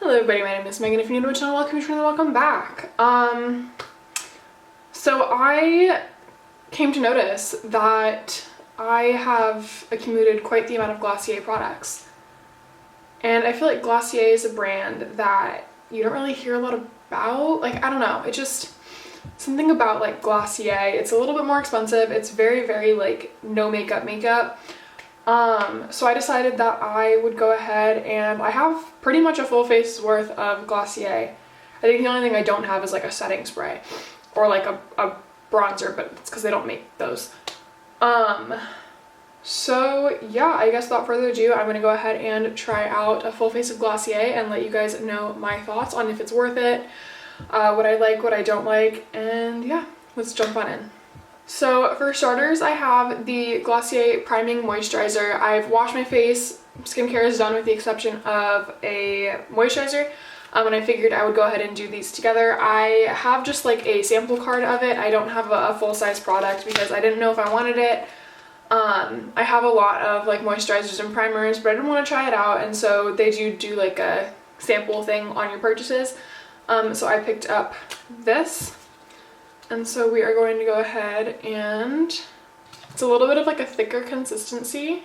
Hello everybody, my name is Megan. If you're new to my channel, welcome. If you're new, welcome back. So I came to notice that I have accumulated quite the amount of Glossier products. And I feel like Glossier is a brand that you don't really hear a lot about. Like, I don't know, it just, something about like Glossier, it's a little bit more expensive. It's very like no makeup. So I decided that I would go ahead and I have pretty much a full face worth of Glossier. I think the only thing I don't have is like a setting spray or like a bronzer, but it's because they don't make those. So yeah, I guess without further ado, I'm gonna go ahead and try out a full face of Glossier and let you guys know my thoughts on if it's worth it, what I like, what I don't like, and yeah, let's jump on in. So for starters, I have the Glossier Priming Moisturizer. I've washed my face, skincare is done with the exception of a moisturizer, and I figured I would go ahead and do these together. I have just like a sample card of it. I don't have a full-size product because I didn't know if I wanted it. I have a lot of like moisturizers and primers, but I didn't want to try it out, and so they do like a sample thing on your purchases. So I picked up this. And so we are going to go ahead and it's a little bit of like a thicker consistency.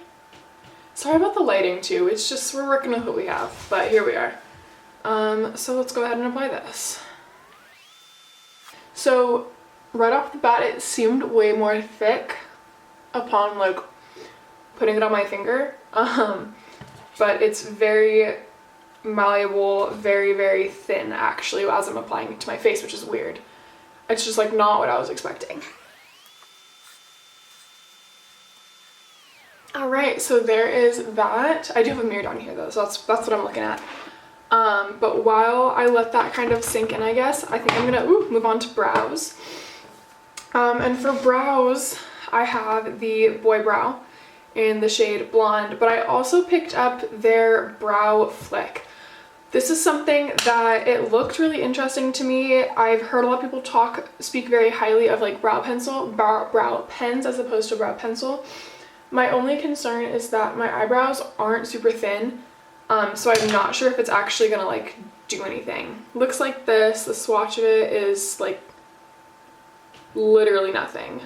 Sorry about the lighting too. It's just we're working with what we have, but here we are. So let's go ahead and apply this. So right off the bat, it seemed way more thick upon like putting it on my finger. But it's very malleable, very thin actually as I'm applying it to my face, which is weird. It's just like not what I was expecting. Alright, so there is that. I do have a mirror down here though, so that's what I'm looking at. But while I let that kind of sink in, I guess, I think I'm gonna move on to brows. And for brows, I have the Boy Brow in the shade Blonde, but I also picked up their Brow Flick. This is something that it looked really interesting to me. I've heard a lot of people speak very highly of like brow pens as opposed to brow pencil. My only concern is that my eyebrows aren't super thin, so I'm not sure if it's actually gonna like do anything. Looks like this, the swatch of it is like literally nothing.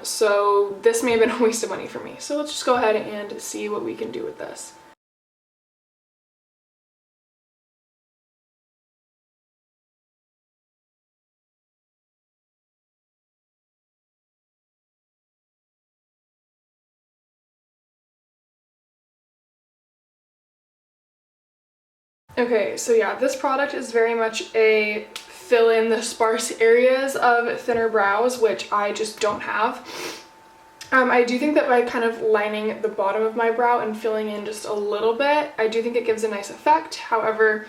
So this may have been a waste of money for me. So let's just go ahead and see what we can do with this. Okay, so yeah, this product is very much a fill in the sparse areas of thinner brows, which I just don't have. I do think that by kind of lining the bottom of my brow and filling in just a little bit, I do think it gives a nice effect. However,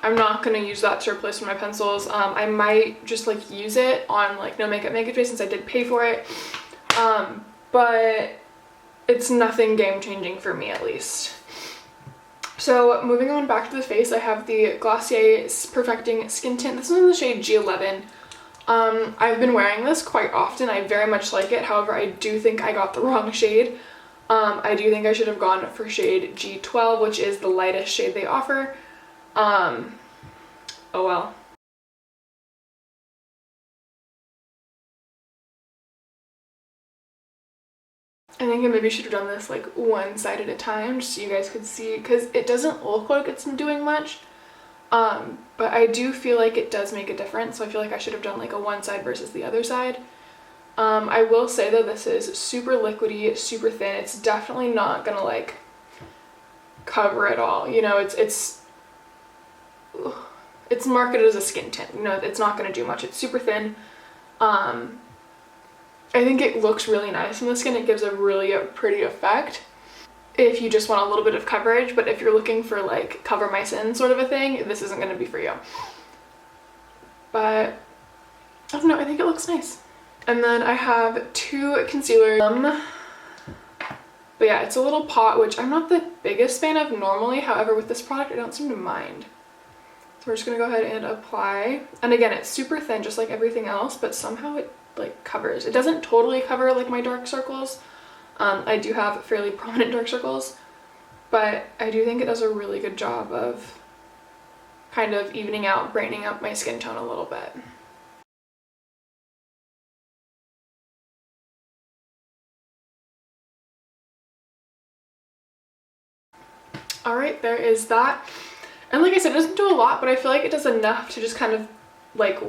I'm not going to use that to replace my pencils. I might just like use it on like no makeup day since I did pay for it. But it's nothing game changing for me at least. So moving on back to the face, I have the Glossier Perfecting Skin Tint. This is in the shade G11. I've been wearing this quite often. I very much like it. However, I do think I got the wrong shade. I do think I should have gone for shade G12, which is the lightest shade they offer. Oh well. I think I maybe should have done this like one side at a time just so you guys could see, because it doesn't look like it's doing much, but I do feel like it does make a difference, so I feel like I should have done like a one side versus the other side. I will say though, this is super liquidy, super thin. It's definitely not gonna like cover it all, you know. It's marketed as a skin tint, you know, it's not gonna do much. It's super thin. I think it looks really nice on the skin. It gives a really pretty effect if you just want a little bit of coverage, but if you're looking for like cover my sin sort of a thing, this isn't going to be for you. But I don't know, I think it looks nice. And then I have two concealers. But yeah, it's a little pot, which I'm not the biggest fan of normally. However, with this product, I don't seem to mind. So we're just going to go ahead and apply. And again, it's super thin, just like everything else, but somehow it like covers. It doesn't totally cover like my dark circles. I do have fairly prominent dark circles, but I do think it does a really good job of kind of evening out, brightening up my skin tone a little bit. Alright, there is that. And like I said, it doesn't do a lot, but I feel like it does enough to just kind of like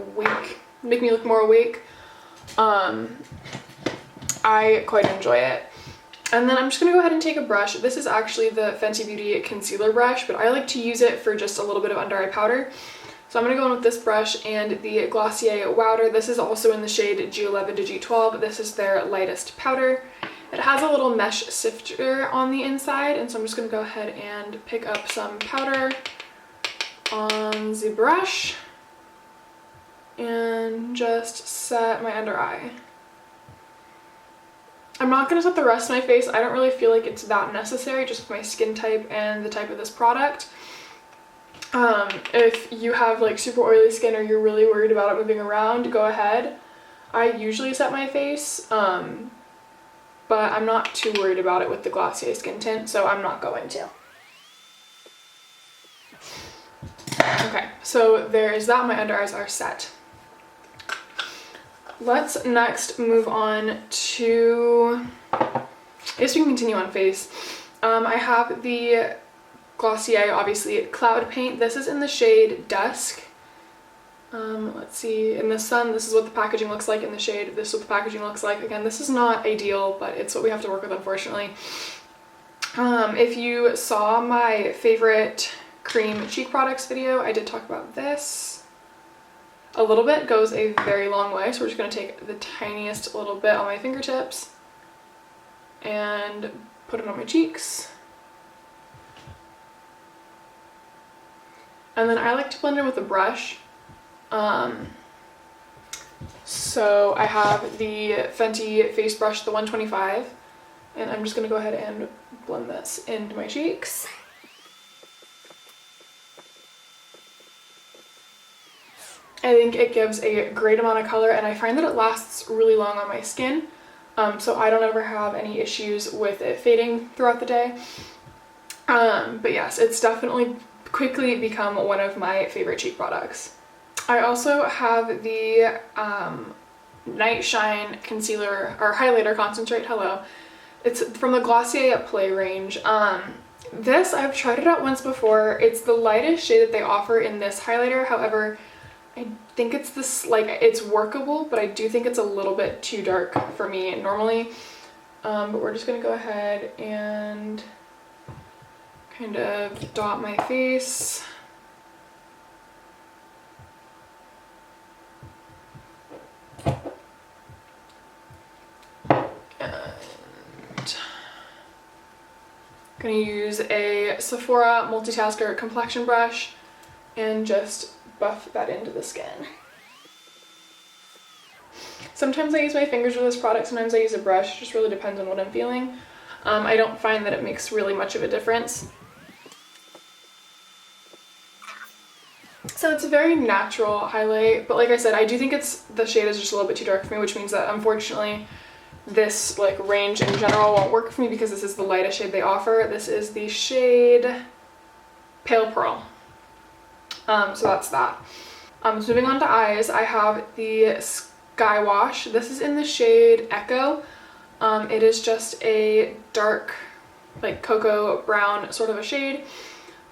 make me look more awake. I quite enjoy it. And then I'm just gonna go ahead and take a brush. This is actually the Fenty Beauty concealer brush, but I like to use it for just a little bit of under eye powder. So I'm gonna go in with this brush and the Glossier Wowder. This is also in the shade G11 to G12. This is their lightest powder. It has a little mesh sifter on the inside, and so I'm just gonna go ahead and pick up some powder on the brush and just set my under eye. I'm not gonna set the rest of my face. I don't really feel like it's that necessary, just with my skin type and the type of this product. If you have like super oily skin or you're really worried about it moving around, go ahead. I usually set my face, but I'm not too worried about it with the Glossier skin tint, so I'm not going to. Okay, so there is that. My under eyes are set. Let's next move on to, I guess we can continue on face. I have the Glossier, obviously, Cloud Paint. This is in the shade Dusk. Let's see, in the sun, this is what the packaging looks like. In the shade, this is what the packaging looks like. Again, this is not ideal, but it's what we have to work with, unfortunately. If you saw my favorite cream cheek products video, I did talk about this. A little bit goes a very long way, so we're just going to take the tiniest little bit on my fingertips and put it on my cheeks. And then I like to blend in with a brush. So I have the Fenty face brush, the 125, and I'm just going to go ahead and blend this into my cheeks. I think it gives a great amount of color, and I find that it lasts really long on my skin, so I don't ever have any issues with it fading throughout the day. But yes, it's definitely quickly become one of my favorite cheek products. I also have the Night Shine Concealer or Highlighter Concentrate. Hello. It's from the Glossier Play range. This, I've tried it out once before. It's the lightest shade that they offer in this highlighter. However, I think it's this, like, it's workable, but I do think it's a little bit too dark for me normally. But we're just gonna go ahead and kind of dot my face. And I'm gonna use a Sephora Multitasker complexion brush and just buff that into the skin. Sometimes I use my fingers with this product, sometimes I use a brush, it just really depends on what I'm feeling. I don't find that it makes really much of a difference. So it's a very natural highlight, but like I said, I do think the shade is just a little bit too dark for me, which means that unfortunately this like range in general won't work for me because this is the lightest shade they offer. This is the shade Pale Pearl. So that's that. So moving on to eyes, I have the Sky Wash. This is in the shade Echo. It is just a dark, like cocoa brown sort of a shade.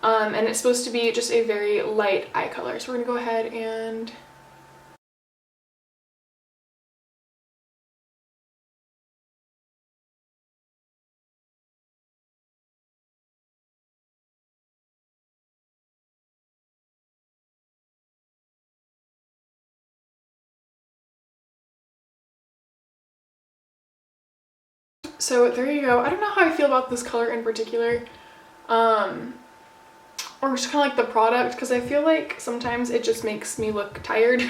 And it's supposed to be just a very light eye color. So we're gonna go ahead and so there you go. I don't know how I feel about this color in particular, or just kind of like the product, because I feel like sometimes it just makes me look tired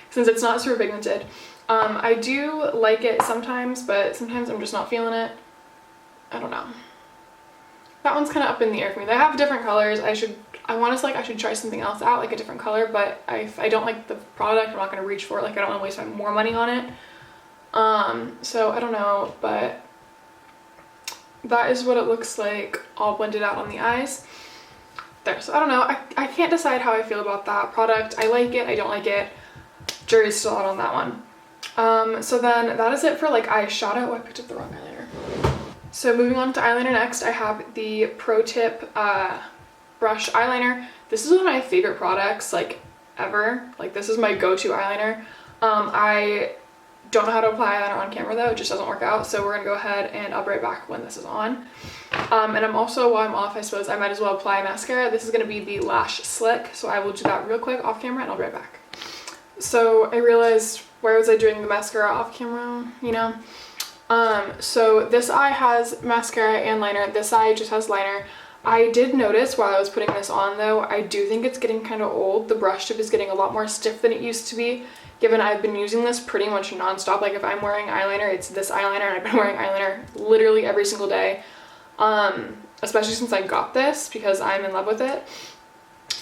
since it's not super pigmented. I do like it sometimes, but sometimes I'm just not feeling it. I don't know. That one's kind of up in the air for me. They have different colors. I want to, like, I should try something else out, like a different color, but if I don't like the product, I'm not going to reach for it. Like, I don't want to waste more money on it. So I don't know, but that is what it looks like all blended out on the eyes. there. So I don't know, I can't decide how I feel about that product. I like it, I don't like it. Jury's still out on that one. So then that is it for like eyeshadow. Oh, I picked up the wrong eyeliner. So moving on to eyeliner next, I have the Pro Tip brush eyeliner. This is one of my favorite products like ever. Like this is my go-to eyeliner. I don't know how to apply eyeliner on camera though, it just doesn't work out. So we're gonna go ahead and I'll be right back when this is on. And I'm also, while I'm off, I suppose I might as well apply mascara. This is gonna be the Lash Slick. So I will do that real quick off camera and I'll be right back. So I realized, where was I doing the mascara off camera, you know? So this eye has mascara and liner. This eye just has liner. I did notice while I was putting this on though, I do think it's getting kind of old. The brush tip is getting a lot more stiff than it used to be, given I've been using this pretty much nonstop. Like if I'm wearing eyeliner, it's this eyeliner, and I've been wearing eyeliner literally every single day. Especially since I got this because I'm in love with it.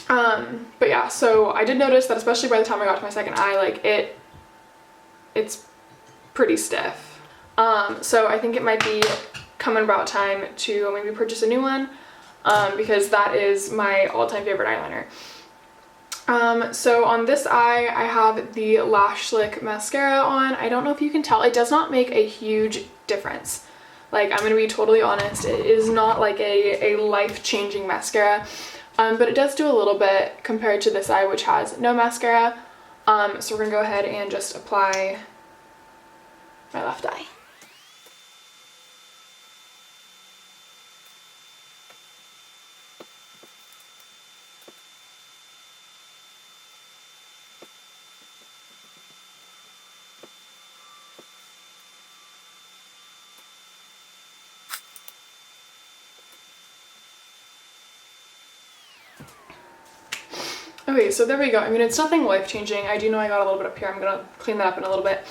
But yeah, so I did notice that especially by the time I got to my second eye, like it's pretty stiff. So I think it might be coming about time to maybe purchase a new one, because that is my all-time favorite eyeliner. So on this eye, I have the Lash Slick mascara on. I don't know if you can tell, it does not make a huge difference. Like, I'm gonna be totally honest, it is not like a life-changing mascara, but it does do a little bit compared to this eye, which has no mascara. So we're gonna go ahead and just apply my left eye. Okay, so there we go. I mean, it's nothing life-changing. I do know I got a little bit up here. I'm gonna clean that up in a little bit.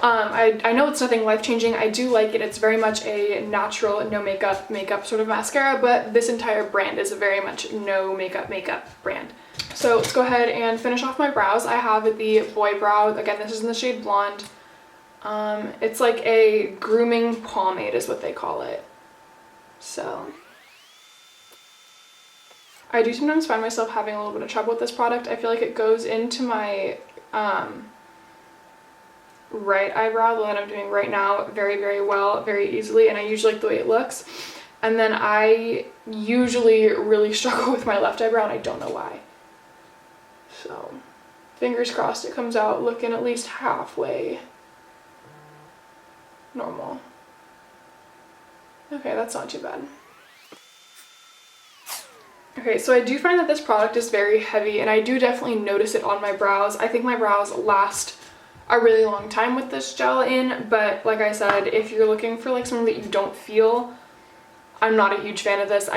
I know it's nothing life-changing. I do like it. It's very much a natural, no makeup sort of mascara, but this entire brand is a very much no makeup brand. So let's go ahead and finish off my brows. I have the Boy Brow. Again, this is in the shade Blonde. It's like a grooming pomade is what they call it. So I do sometimes find myself having a little bit of trouble with this product. I feel like it goes into my right eyebrow, the one I'm doing right now, very, very well, very easily, and I usually like the way it looks. And then I usually really struggle with my left eyebrow, and I don't know why. So fingers crossed it comes out looking at least halfway normal. Okay, that's not too bad. Okay, so I do find that this product is very heavy, and I do definitely notice it on my brows. I think my brows last a really long time with this gel in, but like I said, if you're looking for like something that you don't feel, I'm not a huge fan of this.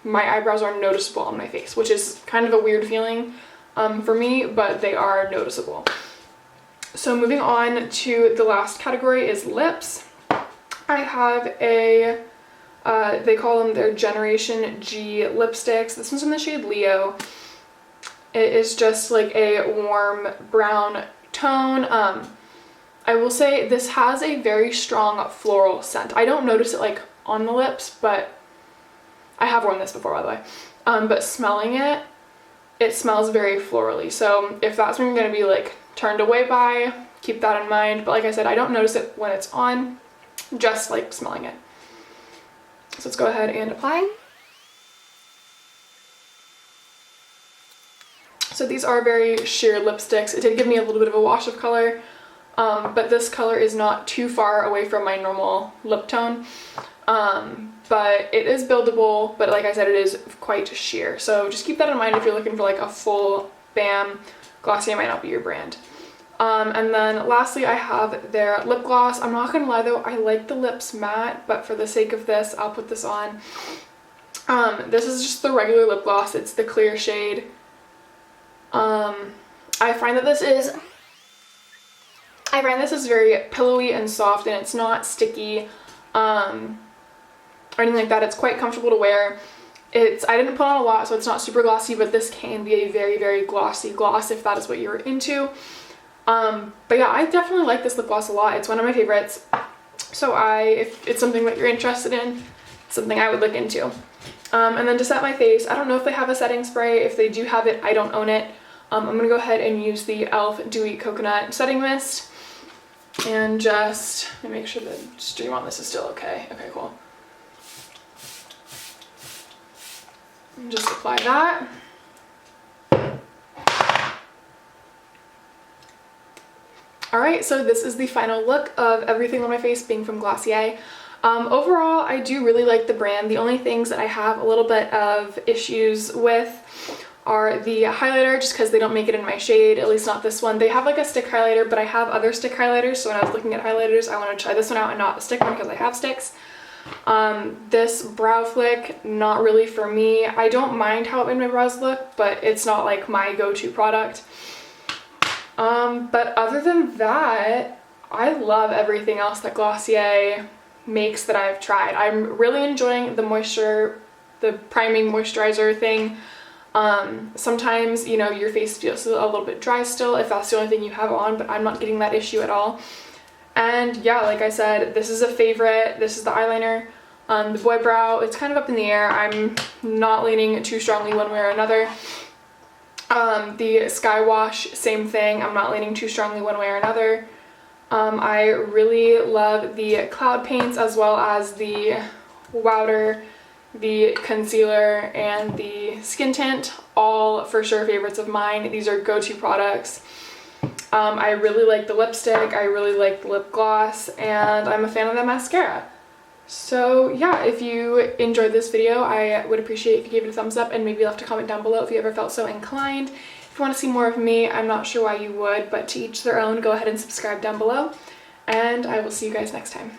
My eyebrows are noticeable on my face, which is kind of a weird feeling for me, but they are noticeable. So moving on to the last category is lips. I have a they call them their Generation G lipsticks. This one's in the shade Leo. It is just like a warm brown tone. I will say this has a very strong floral scent. I don't notice it like on the lips, but I have worn this before, by the way. But smelling it, it smells very florally. So if that's something you're gonna be like turned away by, keep that in mind. But like I said, I don't notice it when it's on, just like smelling it. So let's go ahead and apply. So these are very sheer lipsticks. It did give me a little bit of a wash of color, but this color is not too far away from my normal lip tone. But it is buildable, but like I said, it is quite sheer. So just keep that in mind if you're looking for like a full bam. Glossier might not be your brand. And then lastly, I have their lip gloss. I'm not gonna lie though, I like the lips matte, but for the sake of this, I'll put this on. This is just the regular lip gloss. It's the clear shade. I find that this is very pillowy and soft, and it's not sticky or anything like that. It's quite comfortable to wear. I didn't put on a lot, so it's not super glossy, but this can be a very, very glossy gloss if that is what you're into. But yeah, I definitely like this lip gloss a lot. It's one of my favorites. So if it's something that you're interested in, it's something I would look into. And then to set my face, I don't know if they have a setting spray. If they do have it, I don't own it. I'm gonna go ahead and use the e.l.f. Dewy Coconut Setting Mist. And just, let me make sure the stream on this is still okay. Okay, cool. And just apply that. Alright, so this is the final look of everything on my face being from Glossier. Overall, I do really like the brand. The only things that I have a little bit of issues with are the highlighter, just because they don't make it in my shade, at least not this one. They have like a stick highlighter, but I have other stick highlighters, so when I was looking at highlighters, I want to try this one out and not a stick one because I have sticks. This brow flick, not really for me. I don't mind how it made my brows look, but it's not like my go-to product. But other than that, I love everything else that Glossier makes that I've tried. I'm really enjoying the priming moisturizer thing. Sometimes, you know, your face feels a little bit dry still if that's the only thing you have on, but I'm not getting that issue at all. And yeah, like I said, this is a favorite. This is the eyeliner. The boy brow, it's kind of up in the air. I'm not leaning too strongly one way or another. The Sky Wash, same thing. I'm not leaning too strongly one way or another. I really love the cloud paints as well as the Wowder, the concealer, and the skin tint. All for sure favorites of mine. These are go-to products. I really like the lipstick, I really like the lip gloss, and I'm a fan of the mascara. So yeah, if you enjoyed this video, I would appreciate if you gave it a thumbs up and maybe left a comment down below if you ever felt so inclined. If you want to see more of me, I'm not sure why you would, but to each their own. Go ahead and subscribe down below, and I will see you guys next time.